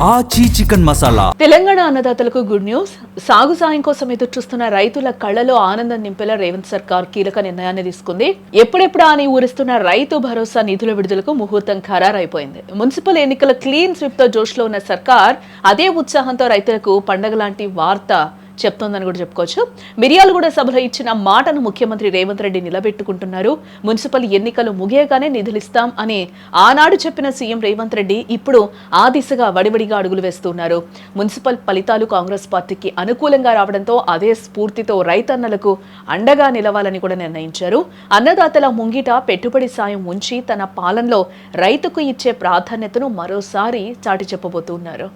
ఆచి చికెన్ మసాలా. తెలంగాణ అన్నదాతలకు good news. సాగు సాయం కోసం ఎదురు చూస్తున్న రైతుల కళ్లలో ఆనందం నింపేలా రేవంత్ సర్కార్ కీలక నిర్ణయాన్ని తీసుకుంది. ఎప్పుడెప్పుడా అని ఊరిస్తున్న రైతు భరోసా నిధుల విడుదలకు ముహూర్తం ఖరారైపోయింది. మున్సిపల్ ఎన్నికల క్లీన్ స్వీప్ తో జోష్లో ఉన్న సర్కార్ అదే ఉత్సాహంతో రైతులకు పండగ లాంటి వార్త చెప్తోందని కూడా చెప్పుకోవచ్చు. మిర్యాలగూడ సభలో ఇచ్చిన మాటను ముఖ్యమంత్రి రేవంత్ రెడ్డి నిలబెట్టుకుంటున్నారు. మున్సిపల్ ఎన్నికలు ముగియగానే నిధులిస్తాం అని ఆనాడు చెప్పిన సీఎం రేవంత్ రెడ్డి ఇప్పుడు ఆ దిశగా వడివడిగా అడుగులు వేస్తున్నారు. మున్సిపల్ ఫలితాలు కాంగ్రెస్ పార్టీకి అనుకూలంగా రావడంతో అదే స్ఫూర్తితో రైతన్నలకు అండగా నిలవాలని కూడా నిర్ణయించారు. అన్నదాతల ముంగిట పెట్టుబడి సాయం ఉంచి తన పాలనలో రైతుకు ఇచ్చే ప్రాధాన్యతను మరోసారి చాటి చెప్పబోతున్నారు.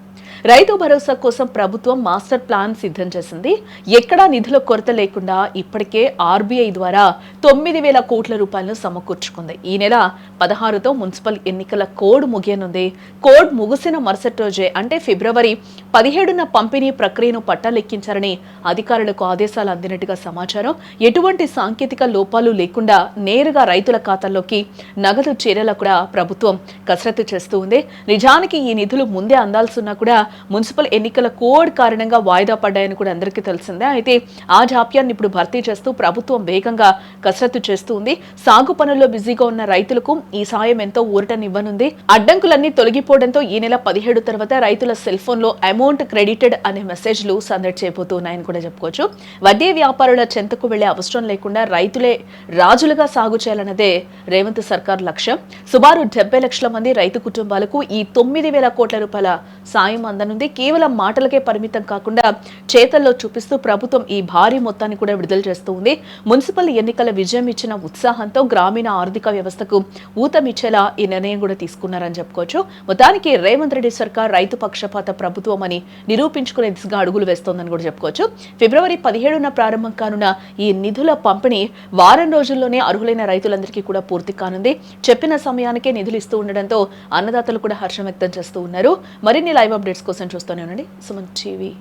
రైతు భరోసా కోసం ప్రభుత్వం మాస్టర్ ప్లాన్ సిద్ధం చేసింది. ఎక్కడా నిధుల కొరత లేకుండా ఇప్పటికే ఆర్బీఐ ద్వారా 9,000 కోట్ల రూపాయలను సమకూర్చుకుంది. ఈ నెల 16తో మున్సిపల్ ఎన్నికల కోడ్ ముగియనుంది. కోడ్ ముగిసిన మరుసటి రోజే అంటే ఫిబ్రవరి 17న పంపిణీ ప్రక్రియను పట్టాలెక్కించారని అధికారులకు ఆదేశాలు అందినట్టుగా సమాచారం. ఎటువంటి సాంకేతిక లోపాలు లేకుండా నేరుగా రైతుల ఖాతాల్లోకి నగదు చేరేలా కూడా ప్రభుత్వం కసరత్తు చేస్తూ ఉంది. నిజానికి ఈ నిధులు ముందే అందాల్సిన కూడా మున్సిపల్ ఎన్నికల కోడ్ కారణంగా వాయిదా పడ్డాయని కూడా అందరికీ తెలిసిందే. అయితే ఆ జాప్యాన్ని ఇప్పుడు భర్తీ చేస్తూ ప్రభుత్వం వేగంగా కసరత్తు చేస్తూ ఉంది. సాగు పనుల్లో బిజీగా ఉన్న రైతులకు ఈ సాయం ఎంతో ఊరటనివ్వనుంది. అడ్డంకులన్నీ తొలగిపోవడంతో ఈ నెల 17 తర్వాత రైతుల సెల్ ఫోన్ లో అమౌంట్ క్రెడిటెడ్ అనే మెసేజ్లు సందడి చేయబోతున్నాయని కూడా చెప్పుకోవచ్చు. వడ్డీ వ్యాపారుల చెంతకు వెళ్లే అవసరం లేకుండా రైతులే రాజులుగా సాగు చేయాలన్నదే రేవంత్ సర్కార్ లక్ష్యం. సుమారు 70 లక్షల మంది రైతు కుటుంబాలకు ఈ 9,000 కోట్ల రూపాయల సాయం అందనుంది. కేవలం మాటలకే పరిమితం కాకుండా చేతల్లో చూపిస్తూ ప్రభుత్వం ఈ భారీ మొత్తాన్ని కూడా విడుదల చేస్తూ ఉంది. మున్సిపల్ ఎన్నికల విజయం ఇచ్చిన ఉత్సాహంతో గ్రామీణ ఆర్థిక వ్యవస్థకు ఊతమిచ్చేలా ఈ నిర్ణయం కూడా తీసుకున్నారని చెప్పుకోవచ్చు. మొత్తానికి రేవంత్ రెడ్డి సర్కార్ రైతు పక్షపాత ప్రభుత్వం అని నిరూపించుకునే దిశగా అడుగులు వేస్తోందని కూడా చెప్పుకోవచ్చు. ఫిబ్రవరి 17న ప్రారంభం కానున్న ఈ నిధుల పంపిణీ వారం రోజుల్లోనే అర్హులైన రైతులందరికీ కూడా పూర్తి కానుంది. చెప్పిన సమయానికే నిధులు ఇస్తూ ఉండడంతో అన్నదాతలు కూడా హర్షం వ్యక్తం చేస్తూ ఉన్నారు. మరిన్ని లైవ్ అప్డేట్స్ కోసం చూస్తూనే ఉండండి సుమన్ టీవీ.